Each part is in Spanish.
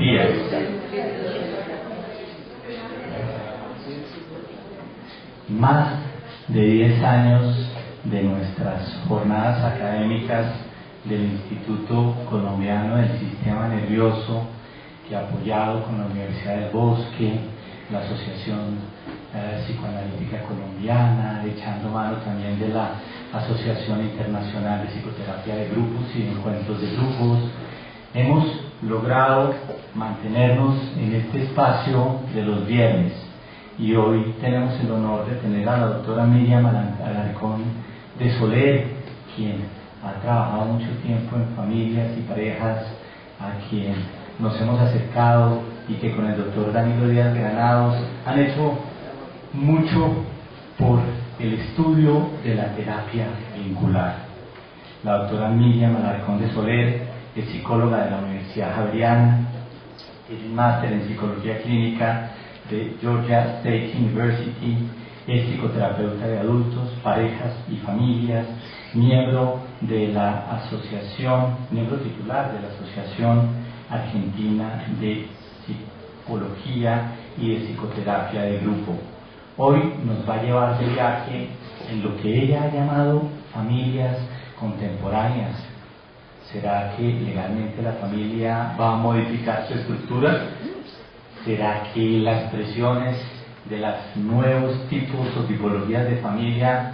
días. Más de 10 años de nuestras jornadas académicas del Instituto Colombiano del Sistema Nervioso, que apoyado con la Universidad del Bosque, la Asociación Psicoanalítica Colombiana, echando mano también de la Asociación Internacional de Psicoterapia de Grupos y de Encuentros de Grupos, hemos logrado mantenernos en este espacio de los viernes, y hoy tenemos el honor de tener a la doctora Miriam Alarcón de Soler, quien ha trabajado mucho tiempo en familias y parejas, a quien nos hemos acercado y que con el doctor Danilo Díaz Granados han hecho mucho por el estudio de la terapia vincular. La doctora Miriam Alarcón de Soler es psicóloga de la Universidad Javeriana, es máster en psicología clínica de Georgia State University, es psicoterapeuta de adultos, parejas y familias, miembro de la asociación, miembro titular de la Asociación Argentina de Psicología y de Psicoterapia de Grupo. Hoy nos va a llevar de viaje en lo que ella ha llamado familias contemporáneas. ¿Será que legalmente la familia va a modificar su estructura? ¿Será que las expresiones de los nuevos tipos o tipologías de familia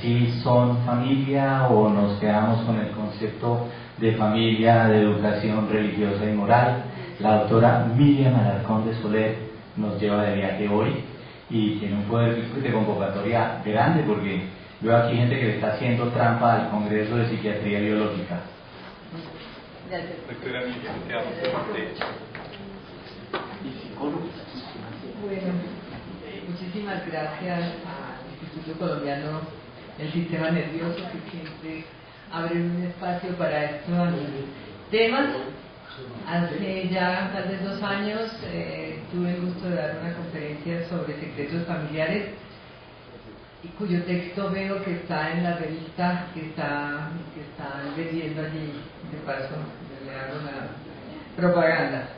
sí son familia, o nos quedamos con el concepto de familia de educación religiosa y moral? La doctora Miriam Alarcón de Soler nos lleva de viaje hoy y tiene un poder de convocatoria grande, porque veo aquí gente que le está haciendo trampa al Congreso de Psiquiatría Biológica. Doctora Miriam, te damos Bueno, muchísimas gracias al Instituto Colombiano del Sistema Nervioso, que siempre abre un espacio para estos temas. Hace ya tal vez 2 años tuve el gusto de dar una conferencia sobre secretos familiares, y cuyo texto veo que está en la revista que están vendiendo allí. De paso, le hago una propaganda.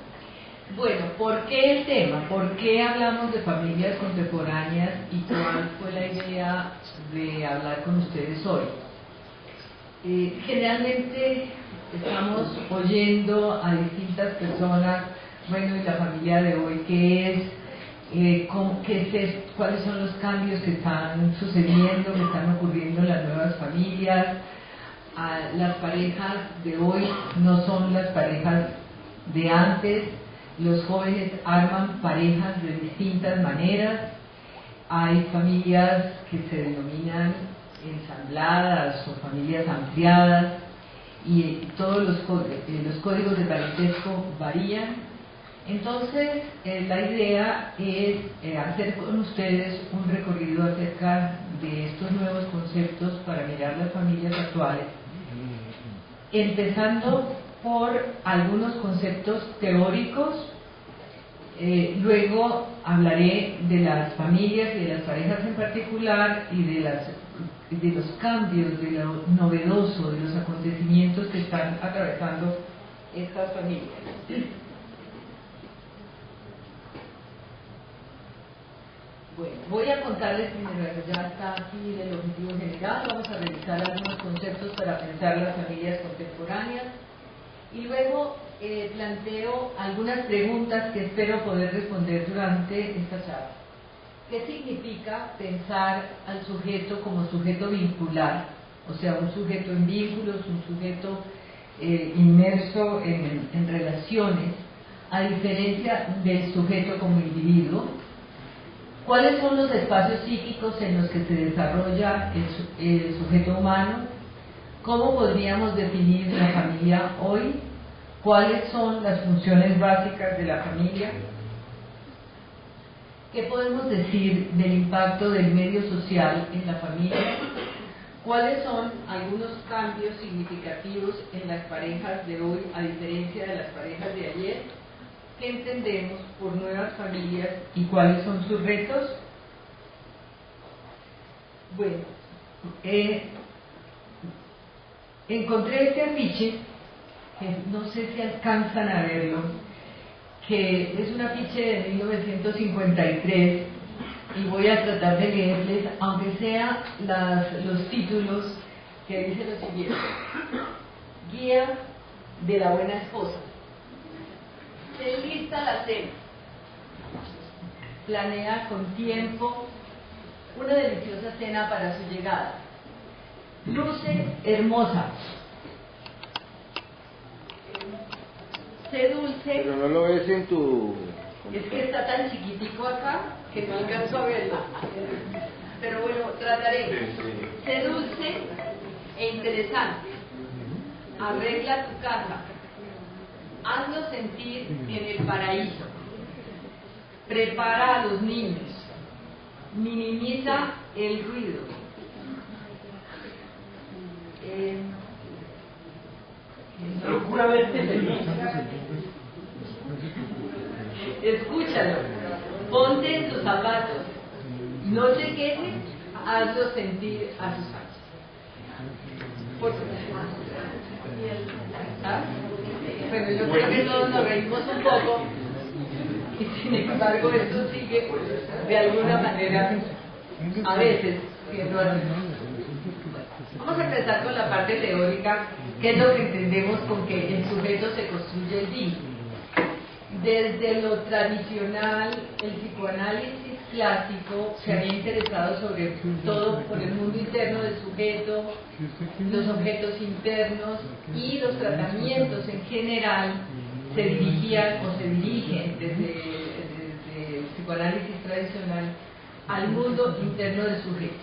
Bueno, ¿por qué el tema? ¿Por qué hablamos de familias contemporáneas y cuál fue la idea de hablar con ustedes hoy? Generalmente estamos oyendo a distintas personas, bueno, y la familia de hoy, ¿qué es? ¿Cuáles son los cambios que están sucediendo, que están ocurriendo en las nuevas familias? Las parejas de hoy no son las parejas de antes. Los jóvenes arman parejas de distintas maneras. Hay familias que se denominan ensambladas o familias ampliadas, y todos los códigos de parentesco varían. Entonces, la idea es hacer con ustedes un recorrido acerca de estos nuevos conceptos para mirar las familias actuales, empezando por algunos conceptos teóricos. Luego hablaré de las familias y de las parejas en particular, y de los cambios, de lo novedoso, de los acontecimientos que están atravesando estas familias. Bueno, voy a contarles primero, ya está aquí el objetivo general. Vamos a revisar algunos conceptos para pensar las familias contemporáneas, y luego planteo algunas preguntas que espero poder responder durante esta charla. ¿Qué significa pensar al sujeto como sujeto vincular? O sea, un sujeto en vínculos, un sujeto inmerso en relaciones, a diferencia del sujeto como individuo. ¿Cuáles son los espacios psíquicos en los que se desarrolla el sujeto humano? ¿Cómo podríamos definir la familia hoy? ¿Cuáles son las funciones básicas de la familia? ¿Qué podemos decir del impacto del medio social en la familia? ¿Cuáles son algunos cambios significativos en las parejas de hoy a diferencia de las parejas de ayer? ¿Qué entendemos por nuevas familias y cuáles son sus retos? Bueno, encontré este afiche, que no sé si alcanzan a verlo, que es un afiche de 1953, y voy a tratar de leerles, aunque sea los títulos, que dice lo siguiente: Guía de la buena esposa. Se lista la cena. Planea con tiempo una deliciosa cena para su llegada. Luce hermosa. Sé dulce. Pero no lo ves en tu... Es que está tan chiquitico acá que no alcanzo a verlo. Pero bueno, trataré. Sé dulce e interesante. Arregla tu casa. Hazlo sentir en el paraíso. Prepara a los niños. Minimiza el ruido. Procura verte feliz. Escúchalo. Ponte en tus zapatos. No te quejes. Hazlo sentir a sus anchas. Por ¿Ah? Bueno, yo creo que todos nos reímos un poco. Y sin embargo esto sigue de alguna manera a veces siendo así. Vamos a empezar con la parte teórica, que es lo que entendemos con que el sujeto se construye el vínculo. Desde lo tradicional, el psicoanálisis clásico se había interesado sobre todo por el mundo interno del sujeto, los objetos internos, y los tratamientos en general se dirigían o se dirigen desde el psicoanálisis tradicional al mundo interno del sujeto.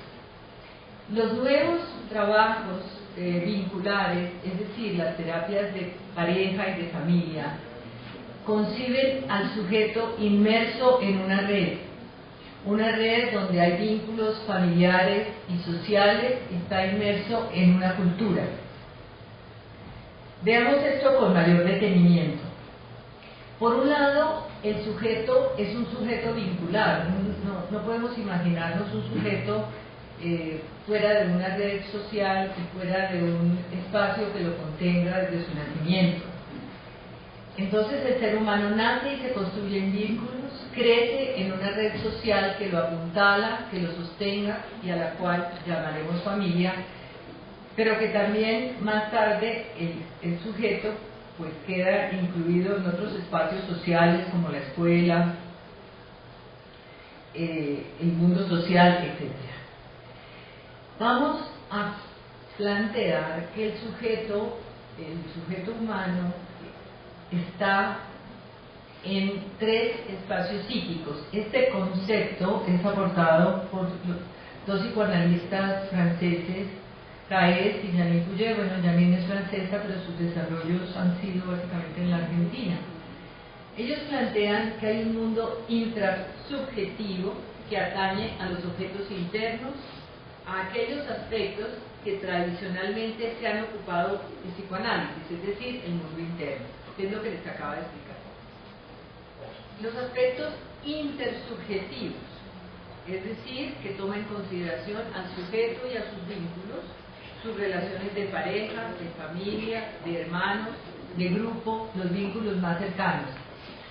Los nuevos trabajos vinculares, es decir, las terapias de pareja y de familia, conciben al sujeto inmerso en una red donde hay vínculos familiares y sociales, y está inmerso en una cultura. Veamos esto con mayor detenimiento. Por un lado, el sujeto es un sujeto vincular. No podemos imaginarnos un sujeto fuera de una red social y fuera de un espacio que lo contenga desde su nacimiento. Entonces el ser humano nace y se construye en vínculos, crece en una red social que lo apuntala, que lo sostenga y a la cual llamaremos familia, pero que también más tarde el sujeto pues queda incluido en otros espacios sociales como la escuela, el mundo social, etc. Vamos a plantear que el sujeto humano está en tres espacios psíquicos. Este concepto es aportado por dos psicoanalistas franceses, Caes y Janine Puyé. Bueno, Janine es francesa, pero sus desarrollos han sido básicamente en la Argentina. Ellos plantean que hay un mundo intrasubjetivo que atañe a los objetos internos, a aquellos aspectos que tradicionalmente se han ocupado el psicoanálisis, es decir, el mundo interno, que es lo que les acaba de explicar. Los aspectos intersubjetivos, es decir, que toma en consideración al sujeto y a sus vínculos, sus relaciones de pareja, de familia, de hermanos, de grupo, los vínculos más cercanos.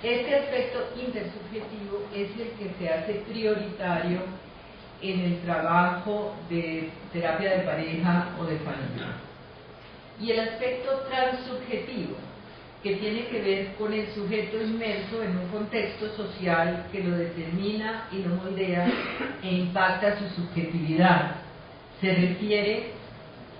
Este aspecto intersubjetivo es el que se hace prioritario en el trabajo de terapia de pareja o de familia. Y el aspecto transsubjetivo, que tiene que ver con el sujeto inmerso en un contexto social que lo determina y lo moldea e impacta su subjetividad. Se refiere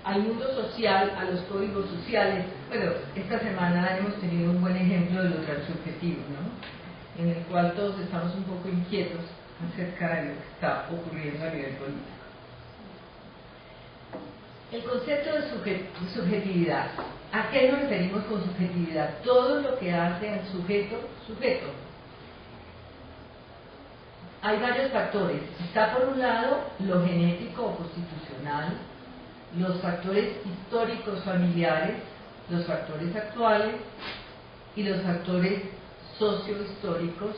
al mundo social, a los códigos sociales. Bueno, esta semana hemos tenido un buen ejemplo de lo transsubjetivo, ¿no? En el cual todos estamos un poco inquietos acerca de lo que está ocurriendo a nivel político. El concepto de subjetividad. ¿A qué nos referimos con subjetividad? Todo lo que hace al sujeto. Hay varios factores. Está por un lado lo genético o constitucional, los factores históricos familiares, los factores actuales y los factores sociohistóricos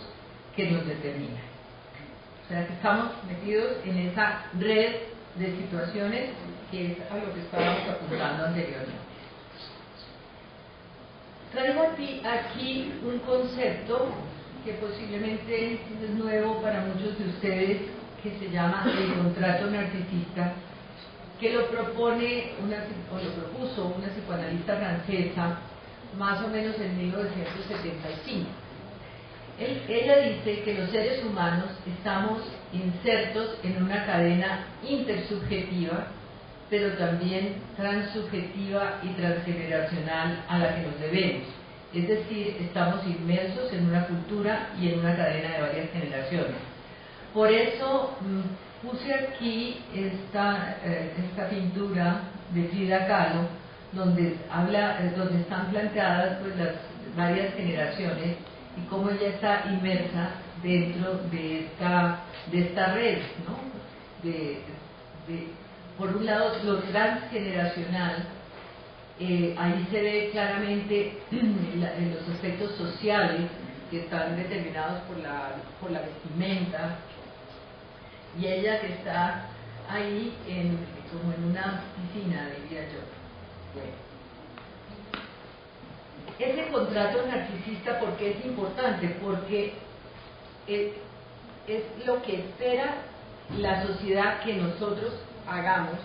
que nos determinan. O sea que estamos metidos en esa red de situaciones que es a lo que estábamos apuntando anteriormente. Traigo aquí un concepto que posiblemente es nuevo para muchos de ustedes, que se llama el contrato narcisista, que lo propuso una psicoanalista francesa más o menos en 1975. Ella dice que los seres humanos estamos insertos en una cadena intersubjetiva, pero también transsubjetiva y transgeneracional a la que nos debemos. Es decir, estamos inmersos en una cultura y en una cadena de varias generaciones. Por eso puse aquí esta pintura de Frida Kahlo, donde están planteadas pues, las varias generaciones y cómo ella está inmersa dentro de esta red, ¿no? Por un lado, lo transgeneracional, ahí se ve claramente en los aspectos sociales que están determinados por la vestimenta, y ella que está ahí como en una piscina, diría yo. Bueno. Ese contrato narcisista, ¿por qué es importante? Porque es lo que espera la sociedad que nosotros hagamos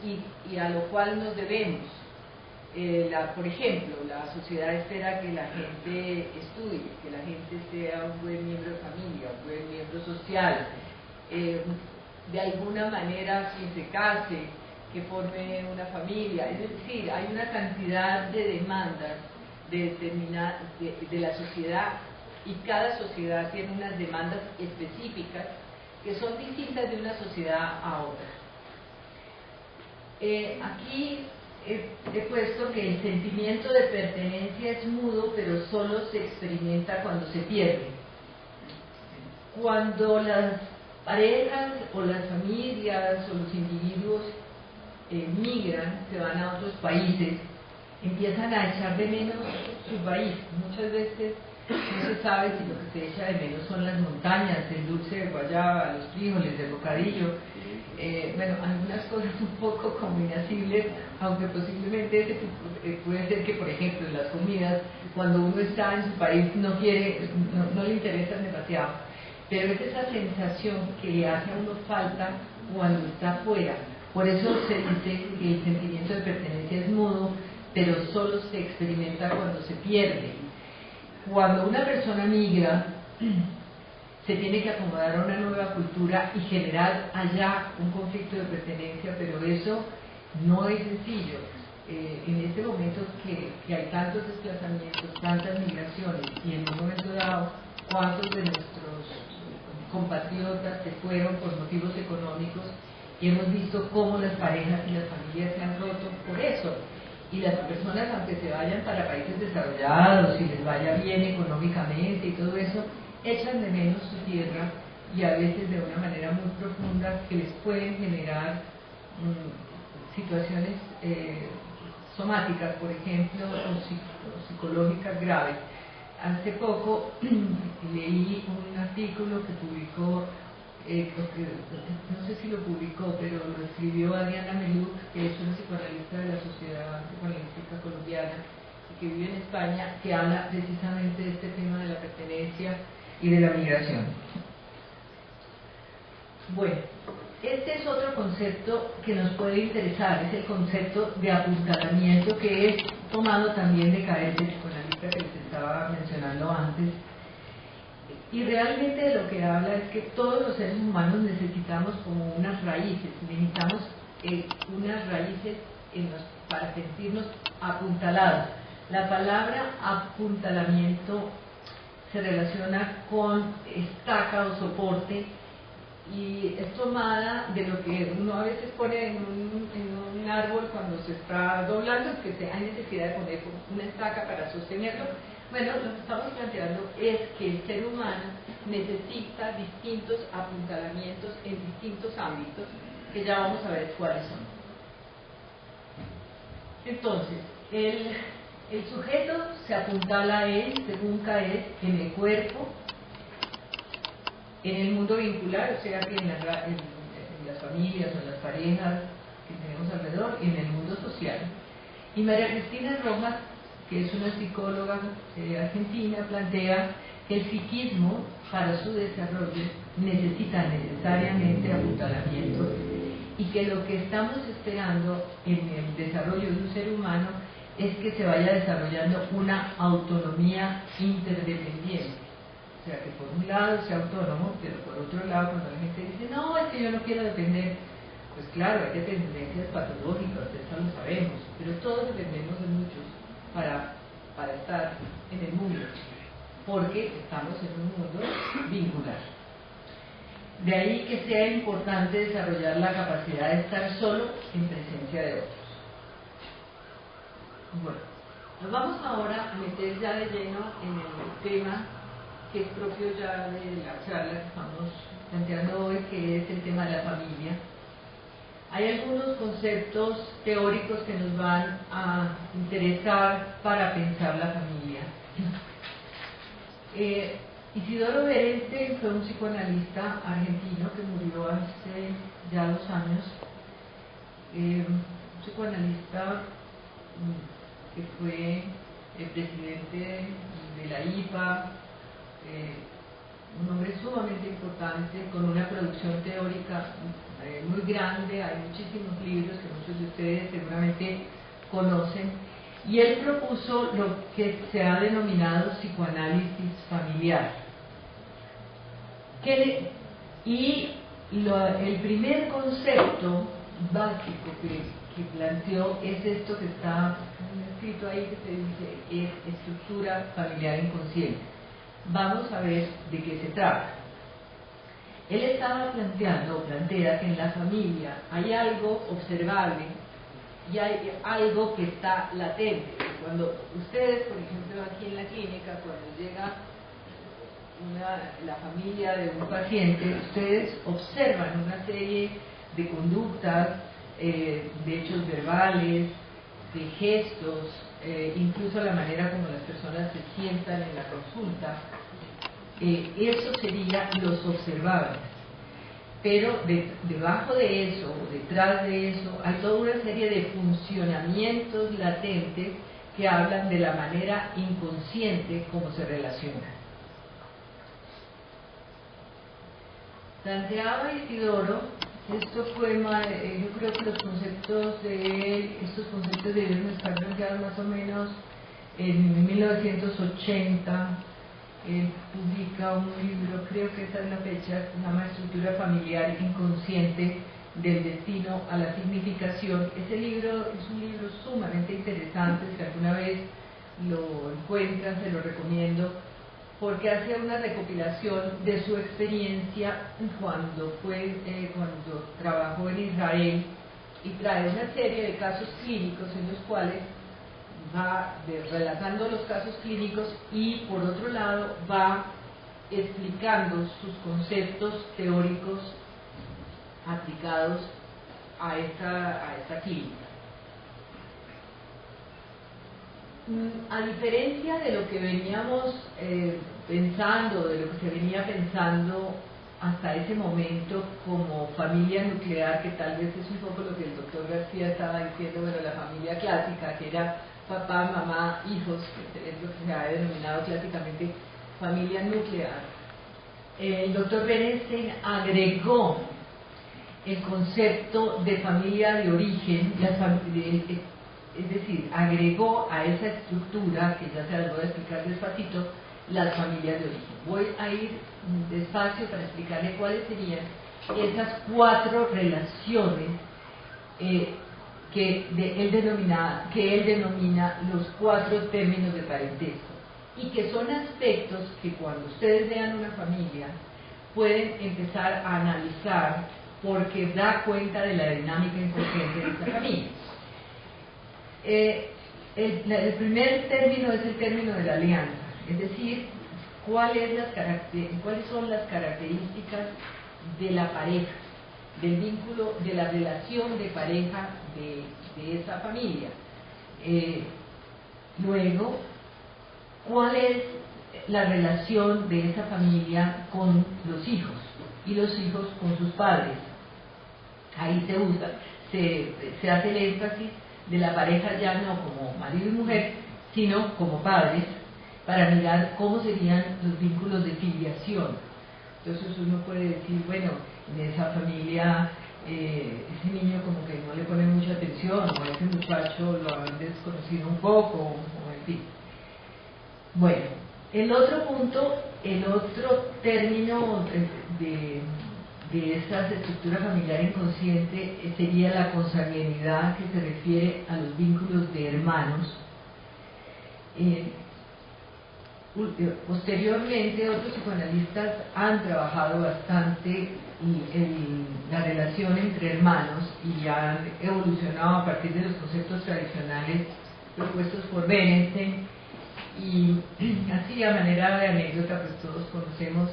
y a lo cual nos debemos. Por ejemplo, la sociedad espera que la gente estudie, que la gente sea un buen miembro de familia, un buen miembro social, de alguna manera que se case, que forme una familia. Es decir, hay una cantidad de demandas de la sociedad, y cada sociedad tiene unas demandas específicas que son distintas de una sociedad a otra. Aquí he puesto que el sentimiento de pertenencia es mudo, pero solo se experimenta cuando se pierde. Cuando las parejas o las familias o los individuos migran, se van a otros países, empiezan a echar de menos su país. Muchas veces no se sabe si lo que se echa de menos son las montañas, el dulce de guayaba, los frijoles, el bocadillo, algunas cosas un poco como inasibles, aunque posiblemente puede ser que, por ejemplo, en las comidas, cuando uno está en su país no le interesan demasiado, pero es esa sensación que le hace a uno falta cuando está fuera. Por eso se dice que el sentimiento de pertenencia es mudo, pero solo se experimenta cuando se pierde. Cuando una persona migra, se tiene que acomodar a una nueva cultura y generar allá un conflicto de pertenencia, pero eso no es sencillo. En este momento que hay tantos desplazamientos, tantas migraciones, y en un momento dado, cuántos de nuestros compatriotas se fueron por motivos económicos, y hemos visto cómo las parejas y las familias se han roto por eso. Y las personas, aunque se vayan para países desarrollados y les vaya bien económicamente y todo eso, echan de menos su tierra, y a veces de una manera muy profunda, que les pueden generar situaciones somáticas, por ejemplo, o psicológicas graves. Hace poco leí un artículo que publicó, no sé si lo publicó, pero lo escribió Adriana Melú, que es una psicoanalista de la Sociedad Psicoanalítica Colombiana y que vive en España, que habla precisamente de este tema de la pertenencia y de la migración. Bueno, este es otro concepto que nos puede interesar, es el concepto de apuntalamiento, que es tomado también de Caer, del psicoanalista que les estaba mencionando antes. Y realmente de lo que habla es que todos los seres humanos necesitamos como unas raíces, necesitamos unas raíces para sentirnos apuntalados. La palabra apuntalamiento se relaciona con estaca o soporte, y es tomada de lo que uno a veces pone en un árbol cuando se está doblando, que hay necesidad de poner una estaca para sostenerlo. Bueno, lo que estamos planteando es que el ser humano necesita distintos apuntalamientos en distintos ámbitos, que ya vamos a ver cuáles son. Entonces, el sujeto se apuntala a él, según Caer, en el cuerpo, en el mundo vincular, o sea que en las familias o en las parejas que tenemos alrededor, y en el mundo social. Y María Cristina Rojas que es una psicóloga argentina, plantea que el psiquismo para su desarrollo necesita necesariamente apuntalamiento y que lo que estamos esperando en el desarrollo de un ser humano es que se vaya desarrollando una autonomía interdependiente. O sea, que por un lado sea autónomo, pero por otro lado cuando la gente dice, no, es que yo no quiero depender, pues claro, hay dependencias patológicas, eso lo sabemos, pero todos dependemos de muchos para estar en el mundo, porque estamos en un mundo vincular. De ahí que sea importante desarrollar la capacidad de estar solo en presencia de otros. Bueno, nos vamos ahora a meter ya de lleno en el tema que es propio ya de la charla que estamos planteando hoy, que es el tema de la familia. Hay algunos conceptos teóricos que nos van a interesar para pensar la familia. Isidoro Berenstein fue un psicoanalista argentino que murió hace ya 2 años, un psicoanalista que fue el presidente de la IPA, un hombre sumamente importante, con una producción teórica muy grande, hay muchísimos libros que muchos de ustedes seguramente conocen, y él propuso lo que se ha denominado psicoanálisis familiar. El primer concepto básico que planteó es esto que está escrito ahí, que se dice, es estructura familiar inconsciente. Vamos a ver de qué se trata. Él estaba plantea que en la familia hay algo observable y hay algo que está latente. Cuando ustedes, por ejemplo, aquí en la clínica, cuando llega la familia de un paciente, ustedes observan una serie de conductas, de hechos verbales, de gestos, incluso la manera como las personas se sientan en la consulta. Eso sería los observables. Pero debajo de eso, o detrás de eso, hay toda una serie de funcionamientos latentes que hablan de la manera inconsciente como se relaciona. Planteaba Isidoro, esto fue, yo creo que los conceptos de él, estos conceptos debieron estar planteados más o menos en 1980. Él publica un libro, creo que esa es la fecha, se llama Estructura Familiar Inconsciente, del destino a la significación. Ese libro es un libro sumamente interesante, si alguna vez lo encuentran, se lo recomiendo, porque hace una recopilación de su experiencia cuando trabajó en Israel, y trae una serie de casos clínicos en los cuales va relatando los casos clínicos y por otro lado va explicando sus conceptos teóricos aplicados a esta clínica. A diferencia de lo que veníamos pensando, de lo que se venía pensando hasta ese momento como familia nuclear, que tal vez es un poco lo que el doctor García estaba diciendo, bueno, la familia clásica, que era papá, mamá, hijos, que es lo que se ha denominado clásicamente familia nuclear. El doctor Berenstein agregó el concepto de familia de origen, es decir, agregó a esa estructura, que ya se las voy a explicar despacito, las familias de origen. Voy a ir despacio para explicarle cuáles serían esas 4 relaciones que él denomina los 4 términos de parentesco, y que son aspectos que cuando ustedes vean una familia pueden empezar a analizar, porque da cuenta de la dinámica inconsciente de esta familia. El primer término es el término de la alianza, es decir, cuáles son las características de la pareja, del vínculo, de la relación de pareja de esa familia. Luego, cuál es la relación de esa familia con los hijos y los hijos con sus padres. Ahí se hace el énfasis de la pareja ya no como marido y mujer, sino como padres, para mirar cómo serían los vínculos de filiación. Entonces uno puede decir, bueno, en esa familia ese niño como que no le pone mucha atención, o ese muchacho lo han desconocido un poco, o en fin. Bueno, el otro punto, el otro término de esta estructura familiar inconsciente sería la consanguinidad, que se refiere a los vínculos de hermanos. Posteriormente, otros psicoanalistas han trabajado bastante la relación entre hermanos y han evolucionado a partir de los conceptos tradicionales propuestos por Benenstein, y así a manera de anécdota, pues todos conocemos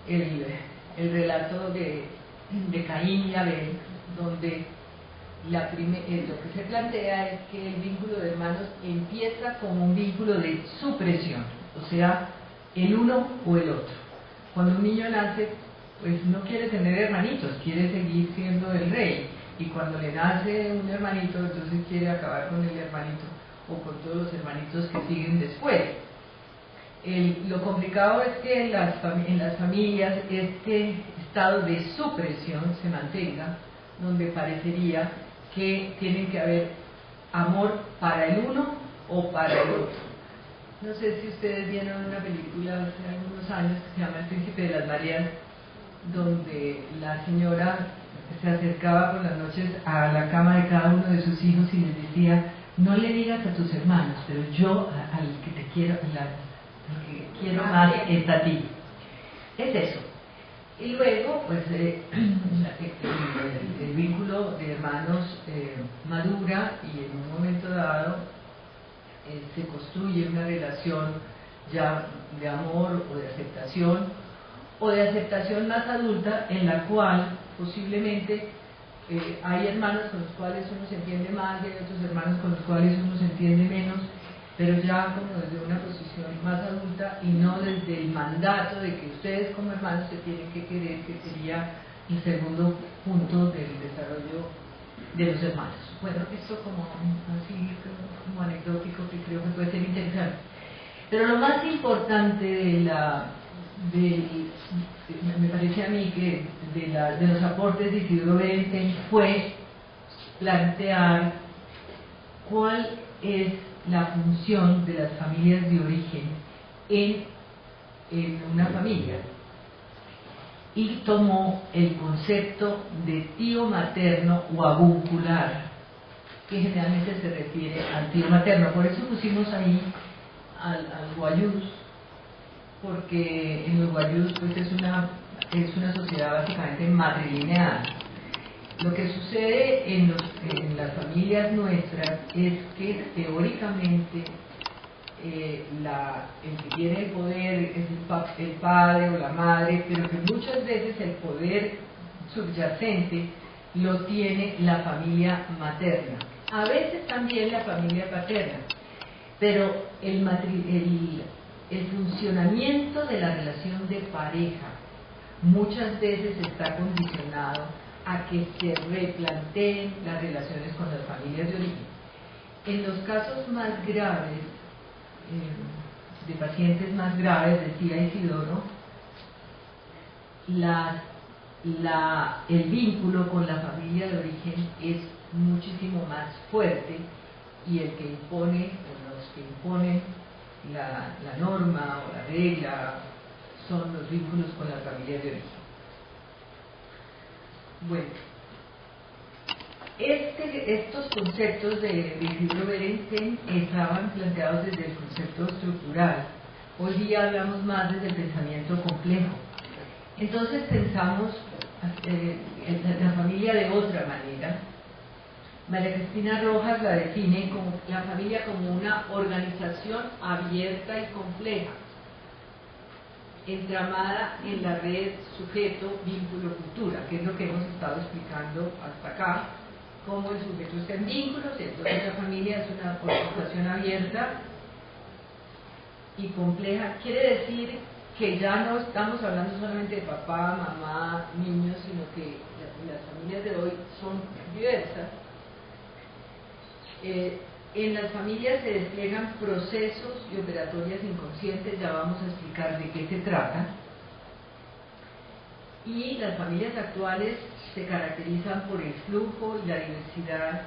el relato de Caín y Abel, donde lo que se plantea es que el vínculo de hermanos empieza como un vínculo de supresión, o sea, el uno o el otro. Cuando un niño nace, pues no quiere tener hermanitos, quiere seguir siendo el rey, y cuando le nace un hermanito, entonces quiere acabar con el hermanito o con todos los hermanitos que siguen después. Lo complicado es que en las familias este estado de supresión se mantenga, donde parecería que tiene que haber amor para el uno o para el otro. No sé si ustedes vieron una película hace algunos años que se llama El Príncipe de las Marías, donde la señora se acercaba por las noches a la cama de cada uno de sus hijos y les decía: no le digas a tus hermanos, pero yo al que te quiero, al que quiero más es a ti. Es eso. Y luego, pues, el vínculo de hermanos madura, y en un momento dado se construye una relación ya de amor o de aceptación más adulta, en la cual posiblemente hay hermanos con los cuales uno se entiende más y hay otros hermanos con los cuales uno se entiende menos, pero ya como desde una posición más adulta y no desde el mandato de que ustedes como hermanos se tienen que querer, que sería el segundo punto del desarrollo de los hermanos. Bueno, esto como así como anecdótico, que creo que puede ser interesante. Pero lo más importante me parece a mí que de los aportes de Isidro Benenstein fue plantear cuál es la función de las familias de origen en una familia, y tomó el concepto de tío materno o avuncular, que generalmente se refiere al tío materno. Por eso pusimos ahí al guayús, porque en los guayús pues es una sociedad básicamente matrilineal. Lo que sucede en las familias nuestras es que teóricamente el que tiene el poder es el padre o la madre, pero que muchas veces el poder subyacente lo tiene la familia materna, a veces también la familia paterna, pero el funcionamiento de la relación de pareja muchas veces está condicionado a que se replanteen las relaciones con las familias de origen. En los casos más graves, de pacientes más graves, decía Isidoro, el vínculo con la familia de origen es muchísimo más fuerte, y el que impone, o los que imponen la norma o la regla, son los vínculos con la familia de origen. Bueno, estos conceptos de Isidro Benenstein estaban planteados desde el concepto estructural. Hoy día hablamos más desde el pensamiento complejo. Entonces pensamos en la familia de otra manera. María Cristina Rojas la define como la familia como una organización abierta y compleja, entramada en la red sujeto-vínculo-cultura, que es lo que hemos estado explicando hasta acá, cómo el sujeto está en vínculos, y entonces la familia es una organización abierta y compleja. Quiere decir que ya no estamos hablando solamente de papá, mamá, niños, sino que las familias de hoy son diversas. En las familias se despliegan procesos y operatorias inconscientes, ya vamos a explicar de qué se trata. Y las familias actuales se caracterizan por el flujo y la diversidad,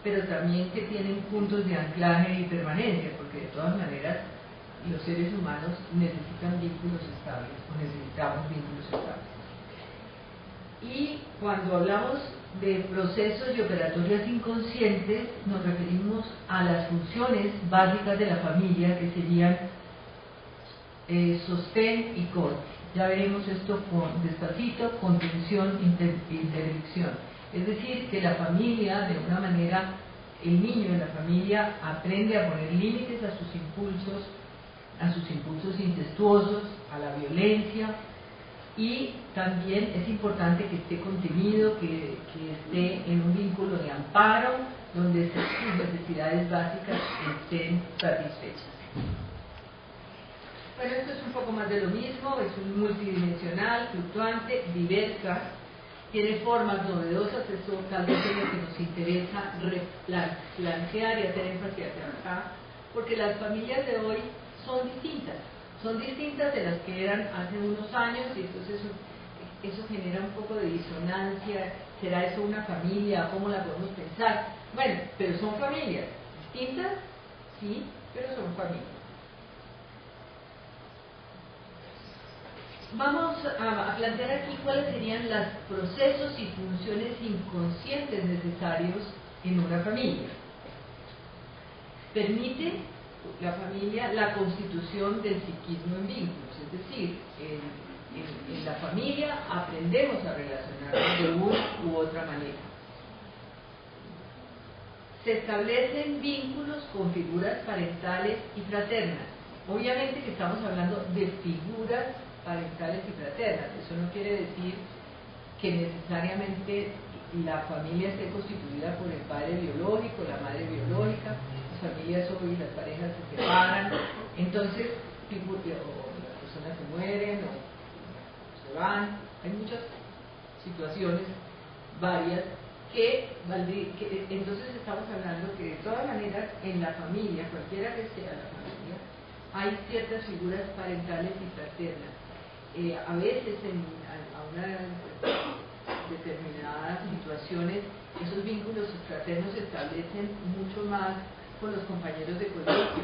pero también que tienen puntos de anclaje y permanencia, porque de todas maneras los seres humanos necesitan vínculos estables, o necesitamos vínculos estables. Y cuando hablamos de procesos y operatorias inconscientes, nos referimos a las funciones básicas de la familia, que serían sostén y corte. Ya veremos esto despacito: contención, interdicción. Es decir, que la familia, de una manera, el niño en la familia aprende a poner límites a sus impulsos incestuosos, a la violencia, y también es importante que esté contenido, que esté en un vínculo de amparo, donde sus necesidades básicas estén satisfechas. Bueno, esto es un poco más de lo mismo, es un multidimensional, fluctuante, diversa, tiene formas novedosas. Eso tal vez es lo que nos interesa plantear y hacer énfasis acá, porque las familias de hoy son distintas de las que eran hace unos años, y entonces eso genera un poco de disonancia. ¿Será eso una familia? ¿Cómo la podemos pensar? Bueno, pero son familias distintas, sí, pero son familias. Vamos a plantear aquí cuáles serían los procesos y funciones inconscientes necesarios en una familia. Permite la familia la constitución del psiquismo en vínculos, es decir, en la familia aprendemos a relacionarnos de una u otra manera. Se establecen vínculos con figuras parentales y fraternas. Obviamente que estamos hablando de figuras parentales y fraternas. Eso no quiere decir que necesariamente la familia esté constituida por el padre biológico, la madre biológica. Las familias hoy, las parejas se separan, entonces o las personas se mueren o se van. Hay muchas situaciones varias que entonces estamos hablando que de todas maneras en la familia, cualquiera que sea la familia, hay ciertas figuras parentales y fraternas. A veces a unas determinadas situaciones esos vínculos fraternos se establecen mucho más con los compañeros de colegio,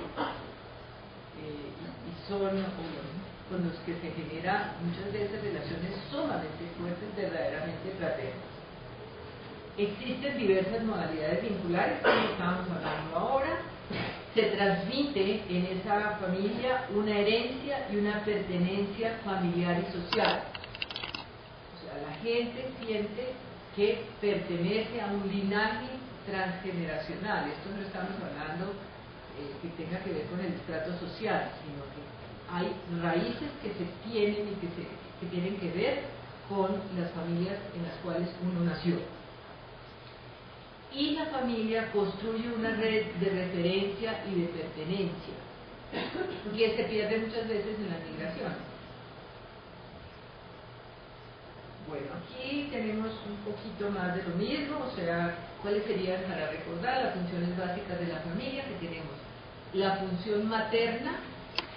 y son con los que se genera muchas veces relaciones sumamente fuertes, verdaderamente fraternas. Existen diversas modalidades vinculares, como estábamos hablando ahora. Se transmite en esa familia una herencia y una pertenencia familiar y social. O sea, la gente siente que pertenece a un linaje transgeneracional. Esto no estamos hablando que tenga que ver con el estrato social, sino que hay raíces que se tienen y que tienen que ver con las familias en las cuales uno nació. Y la familia construye una red de referencia y de pertenencia, que se pierde muchas veces en la migración. Bueno, aquí tenemos un poquito más de lo mismo, o sea, cuáles serían, para recordar, las funciones básicas de la familia, que tenemos la función materna,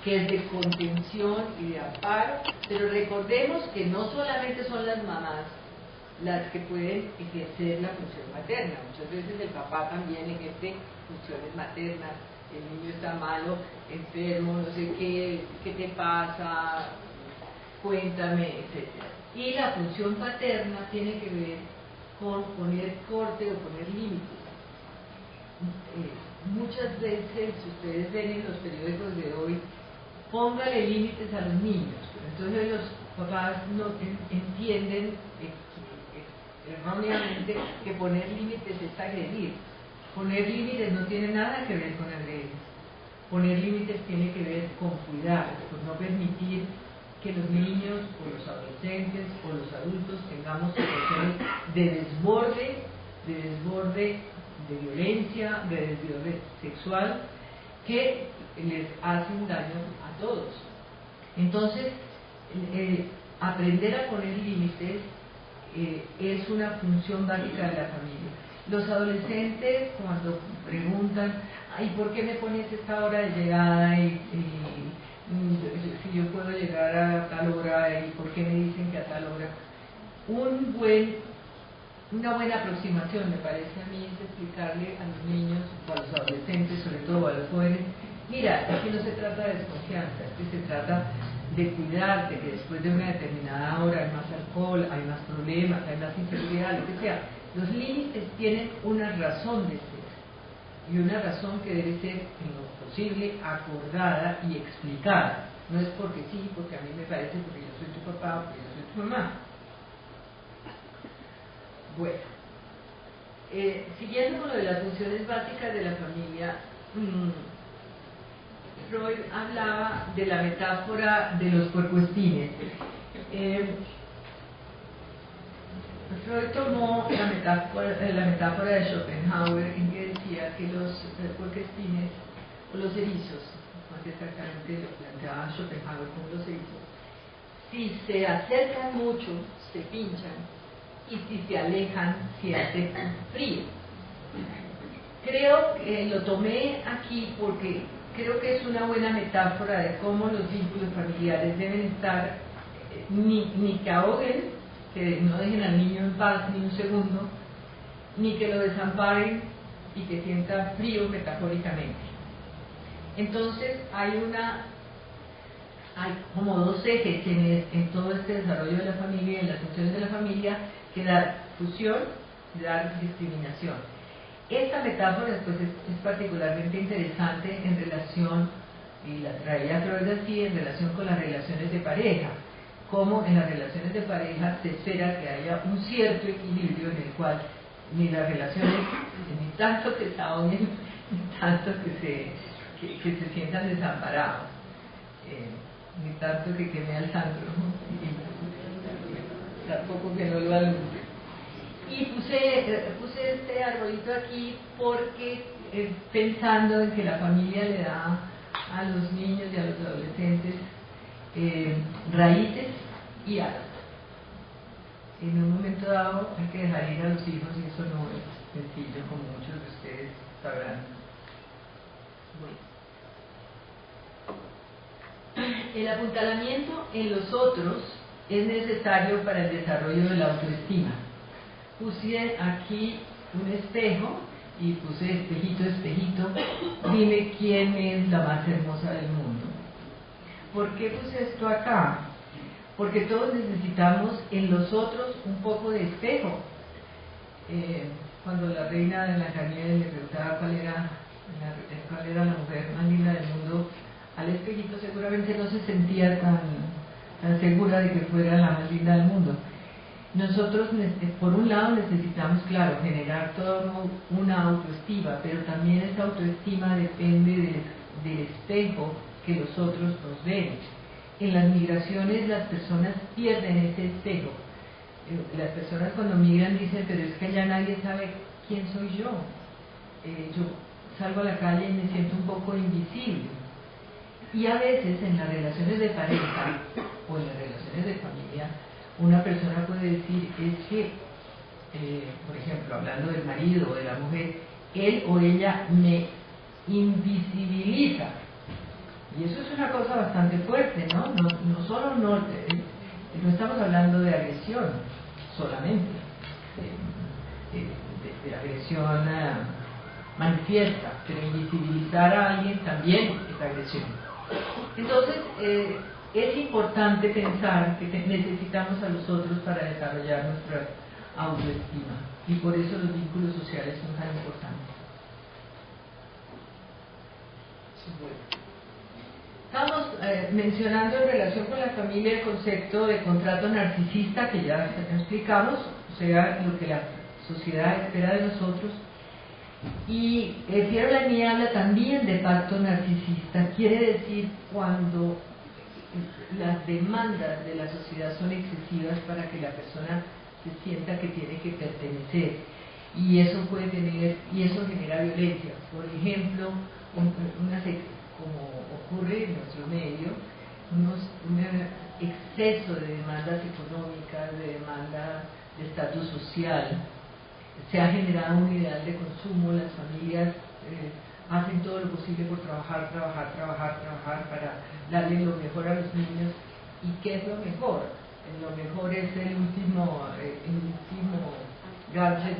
que es de contención y de amparo, pero recordemos que no solamente son las mamás las que pueden ejercer la función materna. Muchas veces el papá también ejerce funciones maternas. El niño está malo, enfermo, no sé qué te pasa, cuéntame, etc. Y la función paterna tiene que ver con poner corte o poner límites. Muchas veces, si ustedes ven en los periódicos de hoy, póngale límites a los niños. Entonces los papás no entienden erróneamente que poner límites es agredir. Poner límites no tiene nada que ver con agredir. Poner límites tiene que ver con cuidar, con no permitir que los niños o los adolescentes o los adultos tengamos situaciones de desborde, de violencia, de desborde sexual, que les hacen daño a todos. Entonces, aprender a poner límites es una función básica de la familia. Los adolescentes cuando preguntan, ay, ¿por qué me pones esta hora de llegada? Si yo puedo llegar a tal hora, ¿y por qué me dicen que a tal hora? Una buena aproximación, me parece a mí, es explicarle a los niños, o a los adolescentes, sobre todo a los jóvenes, mira, aquí no se trata de desconfianza, aquí se trata de cuidarte, que después de una determinada hora hay más alcohol, hay más problemas, hay más inseguridad, lo que sea. Los límites tienen una razón de ser, y una razón que debe ser, en lo posible, acordada y explicada. No es porque sí, porque a mí me parece, porque yo soy tu papá, porque yo soy tu mamá. Bueno, siguiendo con lo de las funciones básicas de la familia, Freud hablaba de la metáfora de los puercoespines. Freud tomó la metáfora de Schopenhauer en que decía que los puercoespines, o los erizos, más exactamente lo planteaba Schopenhauer como los erizos, si se acercan mucho, se pinchan, y si se alejan, se hace frío. Creo que lo tomé aquí porque creo que es una buena metáfora de cómo los vínculos familiares deben estar, ni que ahoguen, que no dejen al niño en paz ni un segundo, ni que lo desamparen y que sienta frío metafóricamente. Entonces hay como dos ejes en todo este desarrollo de la familia, en las funciones de la familia, que dar fusión y dar discriminación. Esta metáfora después es particularmente interesante en relación, y la traía Freud así, en relación con las relaciones de pareja, como en las relaciones de pareja se espera que haya un cierto equilibrio en el cual ni las relaciones, ni tanto que se ahoguen, ni tanto que se sientan desamparados, ni tanto que queme al santo, tampoco que no lo alumbre. Y puse este arbolito aquí porque pensando en que la familia le da a los niños y a los adolescentes raíces y alas. En un momento dado hay que dejar ir a los hijos y eso no es sencillo, como muchos de ustedes sabrán. Bueno. El apuntalamiento en los otros es necesario para el desarrollo de la autoestima. Puse aquí un espejo y puse espejito, espejito, dime quién es la más hermosa del mundo. ¿Por qué puse esto acá? Porque todos necesitamos en los otros un poco de espejo. Cuando la reina de Blancanieves le preguntaba cuál era la mujer más linda del mundo, al espejito seguramente no se sentía tan segura de que fuera la más linda del mundo. Nosotros, por un lado, necesitamos, claro, generar toda una autoestima, pero también esa autoestima depende del espejo que los otros nos ven. En las migraciones las personas pierden ese espejo. Las personas cuando migran dicen, pero es que allá nadie sabe quién soy yo. Yo salgo a la calle y me siento un poco invisible. Y a veces en las relaciones de pareja o en las relaciones de familia, una persona puede decir, es que, por ejemplo, hablando del marido o de la mujer, él o ella me invisibiliza. Y eso es una cosa bastante fuerte, ¿no? No estamos hablando de agresión solamente, de agresión manifiesta, pero invisibilizar a alguien también es agresión. Entonces, es importante pensar que necesitamos a los otros para desarrollar nuestra autoestima, y por eso los vínculos sociales son tan importantes. Estamos mencionando en relación con la familia el concepto de contrato narcisista, que ya explicamos, o sea, lo que la sociedad espera de nosotros. Y Pierre Lamy habla también de pacto narcisista, quiere decir cuando las demandas de la sociedad son excesivas para que la persona se sienta que tiene que pertenecer, y eso puede tener, y eso genera violencia. Por ejemplo, como ocurre en nuestro medio, un exceso de demandas económicas, de demanda de estatus social, se ha generado un ideal de consumo, las familias hacen todo lo posible por trabajar para darle lo mejor a los niños. ¿Y qué es lo mejor? Lo mejor es el último gadget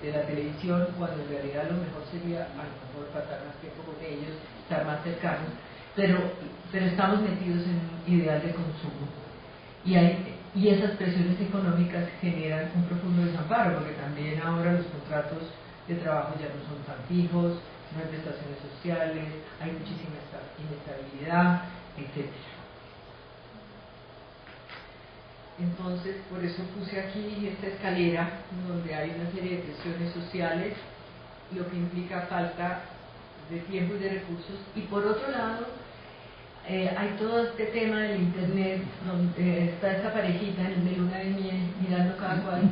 de la televisión, cuando en realidad lo mejor sería a lo mejor pasar más tiempo con ellos, estar más cercanos, pero estamos metidos en un ideal de consumo y esas presiones económicas generan un profundo desamparo, porque también ahora los contratos de trabajo ya no son tan fijos, no hay prestaciones sociales, hay muchísima inestabilidad, etc. Entonces, por eso puse aquí esta escalera donde hay una serie de presiones sociales, lo que implica falta de tiempo y de recursos. Y por otro lado, hay todo este tema del internet, donde está esta parejita en de luna de miel, mirando cada cual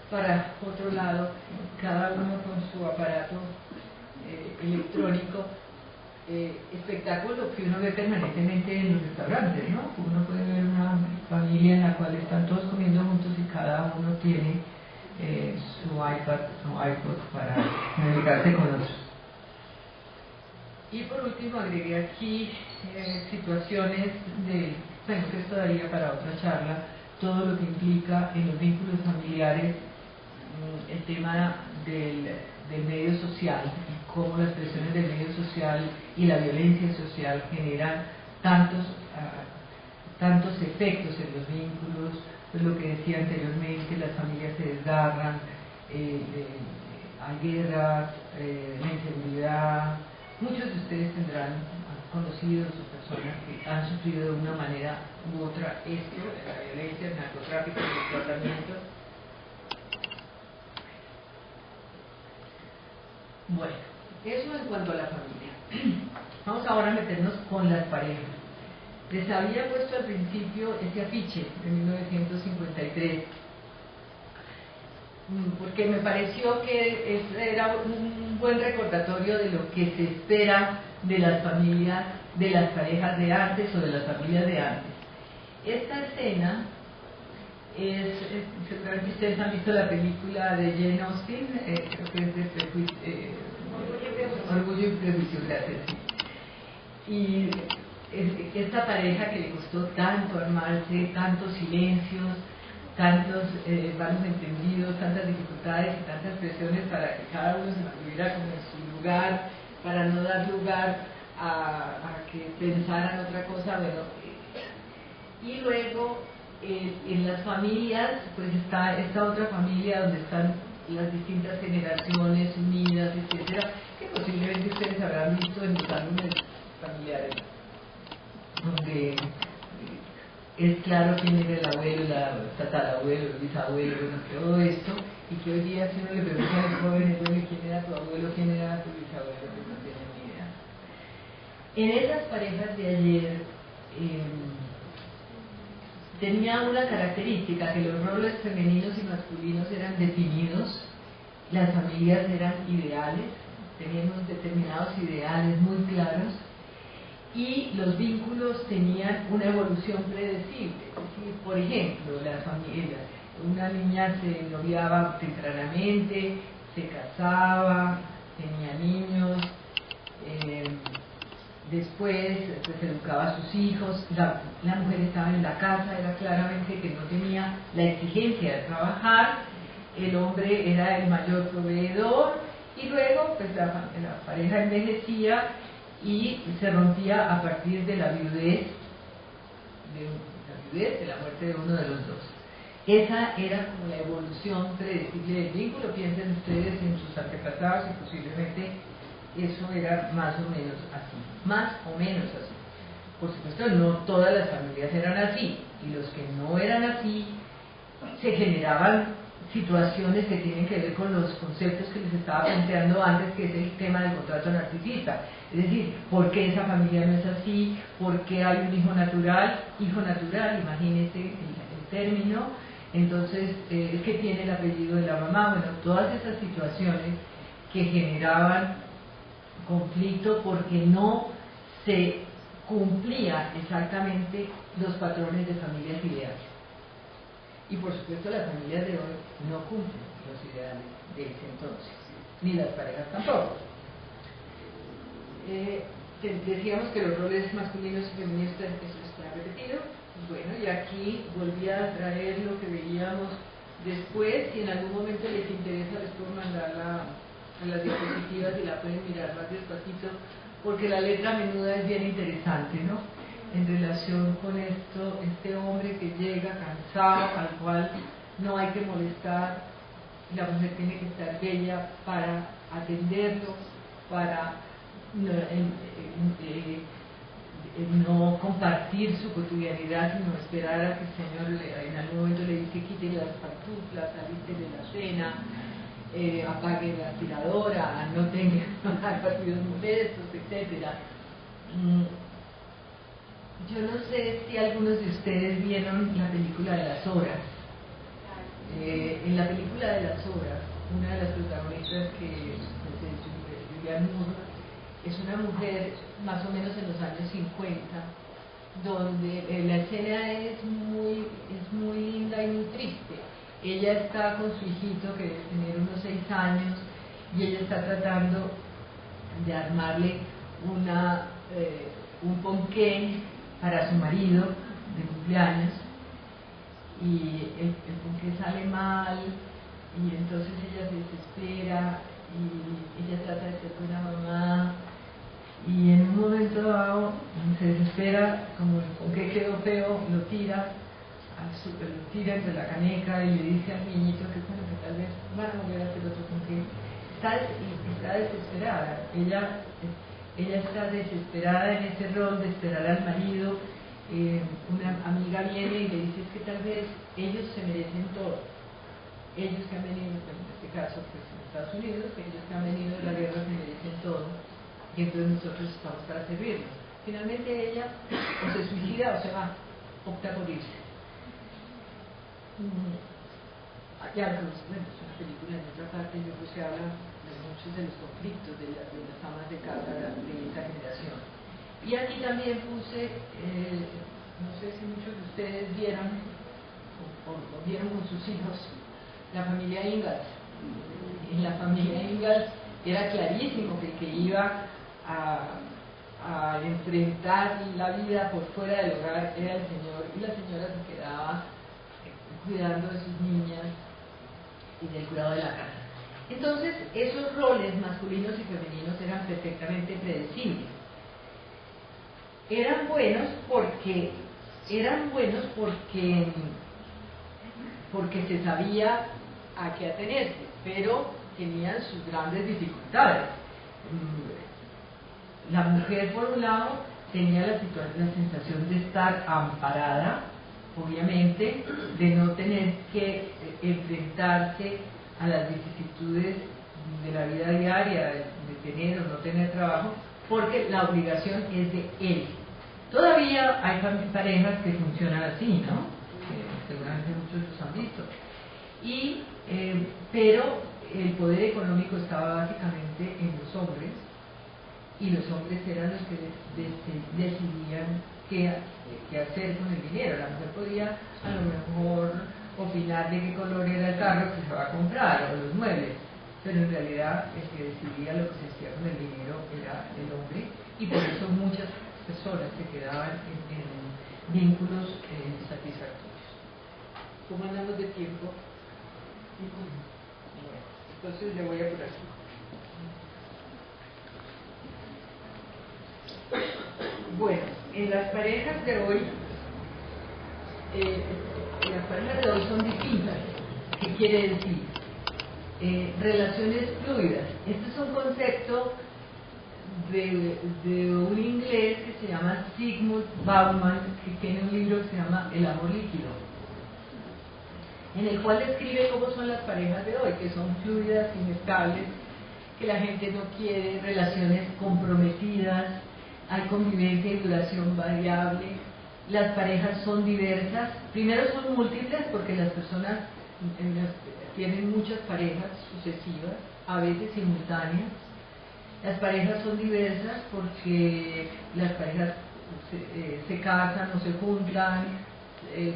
para otro lado, cada uno con su aparato electrónico. Espectáculo que uno ve permanentemente en los restaurantes, ¿no? Uno puede ver una familia en la cual están todos comiendo juntos y cada uno tiene su iPad, su iPod para comunicarse con otros. Y por último agregué aquí situaciones bueno, que esto daría para otra charla, todo lo que implica en los vínculos familiares el tema del medio social y cómo las presiones del medio social y la violencia social generan tantos efectos en los vínculos. Pues lo que decía anteriormente, las familias se desgarran, hay guerras, la inseguridad. Muchos de ustedes tendrán conocidos o personas que han sufrido de una manera u otra esto, la violencia, el narcotráfico, el explotamiento. Bueno, eso en cuanto a la familia. Vamos ahora a meternos con las parejas. Les había puesto al principio ese afiche de 1953, porque me pareció que era un buen recordatorio de lo que se espera de las familias, de las parejas de antes o de las familias de antes. Esta escena seguramente ustedes han visto la película de Jane Austen, creo que es de Orgullo y Prejuicio, gracias. Y esta pareja que le costó tanto armarse, tantos silencios, tantos malos entendidos, tantas dificultades y tantas presiones para que cada uno se mantuviera como en su lugar, para no dar lugar a que pensaran otra cosa. Bueno, y luego en las familias, pues está esta otra familia donde están las distintas generaciones unidas, etcétera, que posiblemente ustedes habrán visto en los álbumes familiares, donde es claro quién era el abuelo, el tatarabuelo, el bisabuelo, bueno, todo esto, y que hoy día si uno le pregunta a los jóvenes, bueno, ¿quién era tu abuelo, quién era tu bisabuelo? Pues no tienen ni idea. En esas parejas de ayer tenía una característica, que los roles femeninos y masculinos eran definidos, las familias eran ideales, teníamos determinados ideales muy claros, y los vínculos tenían una evolución predecible. Es decir, por ejemplo, la familia, una niña se noviaba tempranamente, se casaba, tenía niños, después pues, educaba a sus hijos, la mujer estaba en la casa, era claramente que no tenía la exigencia de trabajar, el hombre era el mayor proveedor, y luego pues la pareja envejecía y se rompía a partir de la viudez, de la muerte de uno de los dos. Esa era como la evolución predecible del vínculo. Piensen ustedes en sus antepasados y posiblemente eso era más o menos así, más o menos así. Por supuesto, no todas las familias eran así, y los que no eran así, se generaban situaciones que tienen que ver con los conceptos que les estaba planteando antes, que es el tema del contrato narcisista. Es decir, ¿por qué esa familia no es así? ¿Por qué hay un hijo natural? Hijo natural, imagínense el término. Entonces, es que tiene el apellido de la mamá. Bueno, todas esas situaciones que generaban conflicto porque no se cumplían exactamente los patrones de familias ideales. Y por supuesto las familias de hoy no cumplen los ideales de ese entonces, ni las parejas tampoco. Decíamos que los roles masculinos y femeninos eso está repetido. Bueno, y aquí volví a traer lo que veíamos después. Si en algún momento les interesa, les puedo mandar a las diapositivas y la pueden mirar más despacito, porque la letra menuda es bien interesante, ¿no? En relación con esto, este hombre que llega cansado, al cual no hay que molestar, la mujer tiene que estar bella para atenderlo, para no compartir su cotidianidad, sino esperar a que el Señor en algún momento le dice: quite las pantuflas, aliste de la cena, apague la aspiradora, no tenga partidos molestos, etc. Yo no sé si algunos de ustedes vieron la película de las horas. En la película de las horas, una de las protagonistas, que es Julianne Moore, es una mujer más o menos en los años 50, donde la escena es muy linda y muy triste. Ella está con su hijito, que debe tener unos 6 años, y ella está tratando de armarle un ponqué para su marido de cumpleaños, y el ponqué sale mal, y entonces ella se desespera, y ella trata de ser buena mamá, y en un momento dado se desespera, como el ponqué quedó feo, lo tira entre la caneca y le dice al niñito que bueno, que tal vez van a volver a hacer otro ponqué. Está desesperada, ella está desesperada en ese rol de esperar al marido. Una amiga viene y le dice: es que tal vez ellos se merecen todo, ellos que han venido, en este caso pues en Estados Unidos, ellos que han venido de la guerra se merecen todo, y entonces nosotros estamos para servirlos. Finalmente ella o se suicida o se va, opta por irse. Ya, bueno, es una película, en otra parte yo creo que habla de muchos de los conflictos de las amas de casa de esa generación. Y aquí también puse, no sé si muchos de ustedes vieron o vieron con sus hijos la familia Ingalls. En la familia Ingalls era clarísimo que el que iba a enfrentar la vida por fuera del hogar era el señor, y la señora se quedaba cuidando de sus niñas y del cuidado de la casa. Entonces, esos roles masculinos y femeninos eran perfectamente predecibles. Eran buenos porque se sabía a qué atenerse, pero tenían sus grandes dificultades. La mujer, por un lado, tenía la sensación de estar amparada, obviamente, de no tener que enfrentarse a las vicisitudes de la vida diaria, de tener o no tener trabajo, porque la obligación es de él. Todavía hay parejas que funcionan así, ¿no? Seguramente muchos los han visto. Pero el poder económico estaba básicamente en los hombres, y los hombres eran los que decidían qué hacer con el dinero. La mujer podía a lo mejor opinar de qué color era el carro que se va a comprar o los muebles, pero en realidad el que decidía lo que se hacía con el dinero era el hombre, y por eso muchas personas se quedaban en vínculos satisfactorios. ¿Cómo andamos de tiempo? Bueno, entonces le voy a por aquí. Bueno, en las parejas de hoy, son distintas. ¿Qué quiere decir? Relaciones fluidas. Este es un concepto de un inglés que se llama Zygmunt Bauman, que tiene un libro que se llama El amor líquido, en el cual describe cómo son las parejas de hoy, que son fluidas, inestables, que la gente no quiere relaciones comprometidas, hay convivencia y duración variable, las parejas son diversas, primero son múltiples porque las personas tienen muchas parejas sucesivas, a veces simultáneas. Las parejas son diversas porque las parejas se casan o se juntan,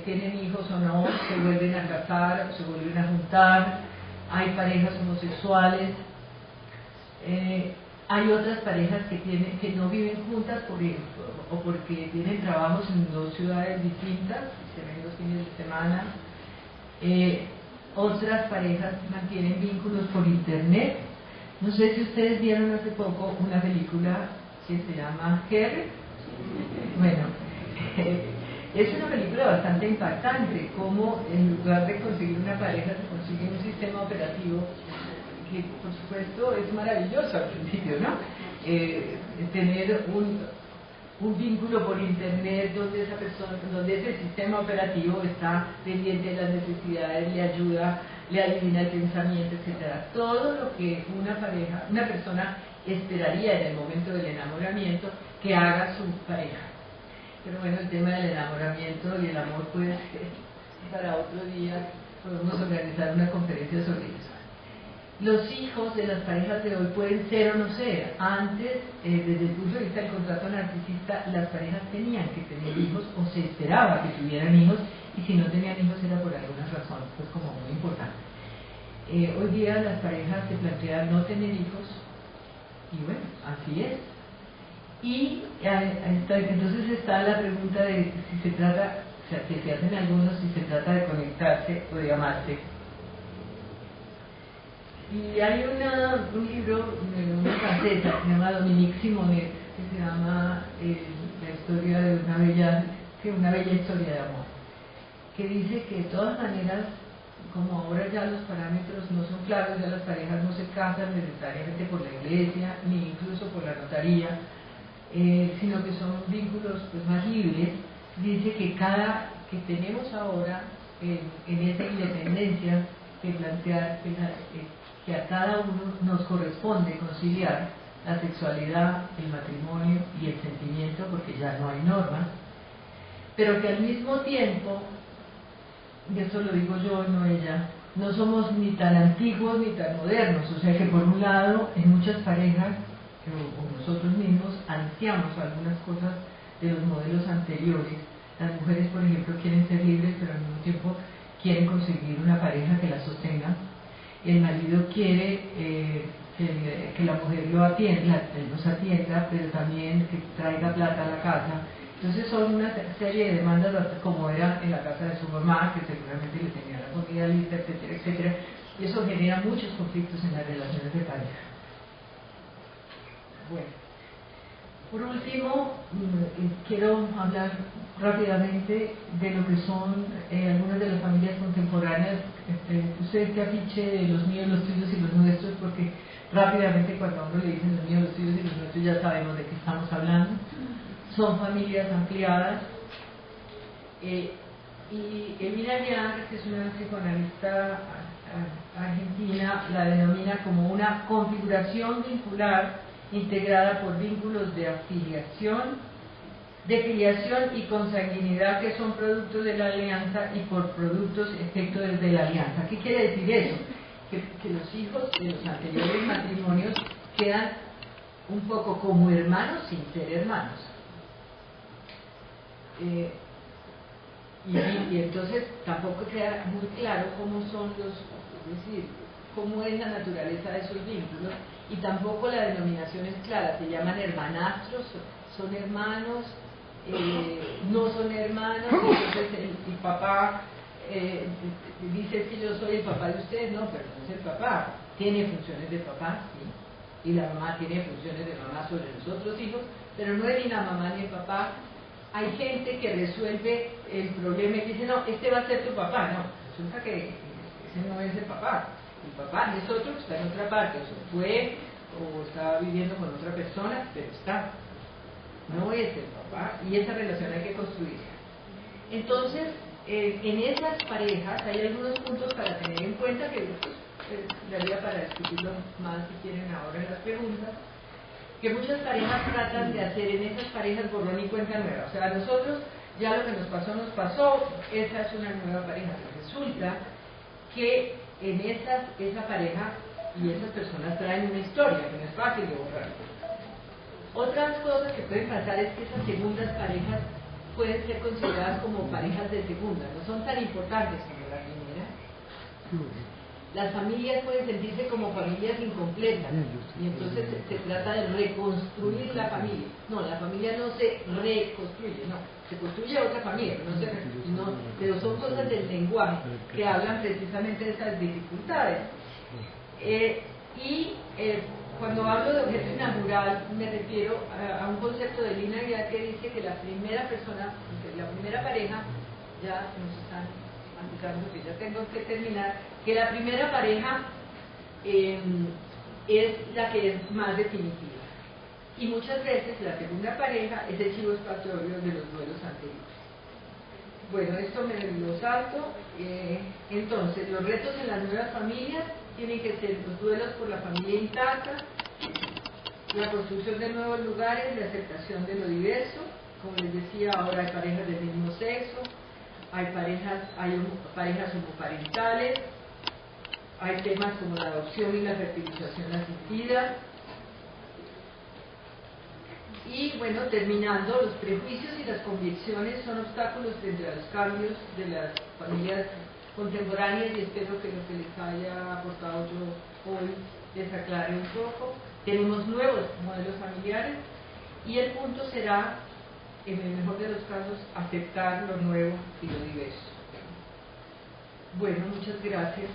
tienen hijos o no, se vuelven a casar o se vuelven a juntar, hay parejas homosexuales, hay otras parejas que no viven juntas o porque tienen trabajos en dos ciudades distintas, se ven los fines de semana. Otras parejas mantienen vínculos por internet. No sé si ustedes vieron hace poco una película que se llama Her. Bueno, es una película bastante impactante, como en lugar de conseguir una pareja se consigue un sistema operativo que por supuesto es maravilloso al principio, ¿no? Tener un vínculo por internet donde esa persona, donde ese sistema operativo está pendiente de las necesidades, le ayuda, le adivina el pensamiento, etcétera. Todo lo que una persona esperaría en el momento del enamoramiento que haga su pareja. Pero bueno, el tema del enamoramiento y el amor, pues para otro día podemos organizar una conferencia sobre eso. Los hijos de las parejas de hoy pueden ser o no ser. Antes, desde el punto de vista del contrato narcisista, las parejas tenían que tener hijos o se esperaba que tuvieran hijos, y si no tenían hijos era por alguna razón, pues como muy importante. Hoy día las parejas se plantean no tener hijos, y bueno, así es. Y entonces está la pregunta de si se trata, o sea, que se hacen algunos, si se trata de conectarse o de amarse. Y hay un libro de una francesa que se llama Dominique Simonet, que se llama la historia de una bella historia de amor, que dice que de todas maneras, como ahora ya los parámetros no son claros, ya las parejas no se casan necesariamente por la iglesia, ni incluso por la notaría, sino que son vínculos pues, más libres. Dice que tenemos ahora en esa independencia de plantear que a cada uno nos corresponde conciliar la sexualidad, el matrimonio y el sentimiento, porque ya no hay normas, pero que al mismo tiempo, y eso lo digo yo, no ella, no somos ni tan antiguos ni tan modernos. O sea que por un lado, en muchas parejas, o nosotros mismos, ansiamos algunas cosas de los modelos anteriores. Las mujeres, por ejemplo, quieren ser libres, pero al mismo tiempo quieren conseguir una pareja que las sostenga. El marido quiere que la mujer los atienda, pero también que traiga plata a la casa. Entonces son una serie de demandas, como era en la casa de su mamá, que seguramente le tenía la comida lista, etcétera, etcétera. Y eso genera muchos conflictos en las relaciones de pareja. Bueno, por último, quiero hablar rápidamente de lo que son algunas de las familias contemporáneas. Puse este afiche de los míos, los tuyos y los nuestros, porque rápidamente cuando a uno le dicen los míos, los tuyos y los nuestros, ya sabemos de qué estamos hablando. Son familias ampliadas. Y Emina Young, que es una psicoanalista argentina, la denomina como una configuración vincular integrada por vínculos de afiliación, de filiación y consanguinidad que son productos de la alianza y por productos efectos de la alianza. ¿Qué quiere decir eso? Que los hijos de los anteriores matrimonios quedan un poco como hermanos sin ser hermanos. Y entonces tampoco queda muy claro cómo son es decir, cómo es la naturaleza de esos vínculos, y tampoco la denominación es clara. Se llaman hermanastros, son hermanos, no son hermanos. Entonces el papá dice que yo soy el papá de ustedes, no, pero no es el papá. Tiene funciones de papá, sí, y la mamá tiene funciones de mamá sobre los otros hijos, pero no es ni la mamá ni el papá. Hay gente que resuelve el problema y dice, no, este va a ser tu papá. No, resulta que ese no es el papá. El papá es otro que está en otra parte, o se fue, o está viviendo con otra persona, pero está. No es el papá, y esa relación hay que construirla. Entonces, en esas parejas hay algunos puntos para tener en cuenta que daría para discutirlo más si quieren ahora en las preguntas, que muchas parejas tratan de hacer en esas parejas borrón y cuenta nueva. O sea, a nosotros ya lo que nos pasó, esa es una nueva pareja. Pero resulta que en esa pareja y esas personas traen una historia que no es fácil de borrar. Otras cosas que pueden pasar es que esas segundas parejas pueden ser consideradas como parejas de segunda, no son tan importantes como la primera. Las familias pueden sentirse como familias incompletas y entonces se trata de reconstruir la familia. No, la familia no se reconstruye, no, se construye otra familia, pero son cosas del lenguaje que hablan precisamente de esas dificultades. Cuando hablo de objeto inaugural me refiero a un concepto de linealidad que dice que la primera persona, la primera pareja, ya nos están indicando que ya tengo que terminar, que la primera pareja es la que es más definitiva. Y muchas veces la segunda pareja es el chivo expiatorio de los duelos anteriores. Bueno, esto me lo salto. Entonces, los retos en las nuevas familias tienen que ser los duelos por la familia intacta, la construcción de nuevos lugares, la aceptación de lo diverso. Como les decía, ahora hay parejas del mismo sexo, hay parejas homoparentales, hay temas como la adopción y la fertilización asistida. Y bueno, terminando, los prejuicios y las convicciones son obstáculos frente a los cambios de las familias contemporáneas, y espero que lo que les haya aportado yo hoy les aclare un poco. Tenemos nuevos modelos familiares y el punto será, en el mejor de los casos, aceptar lo nuevo y lo diverso. Bueno, muchas gracias.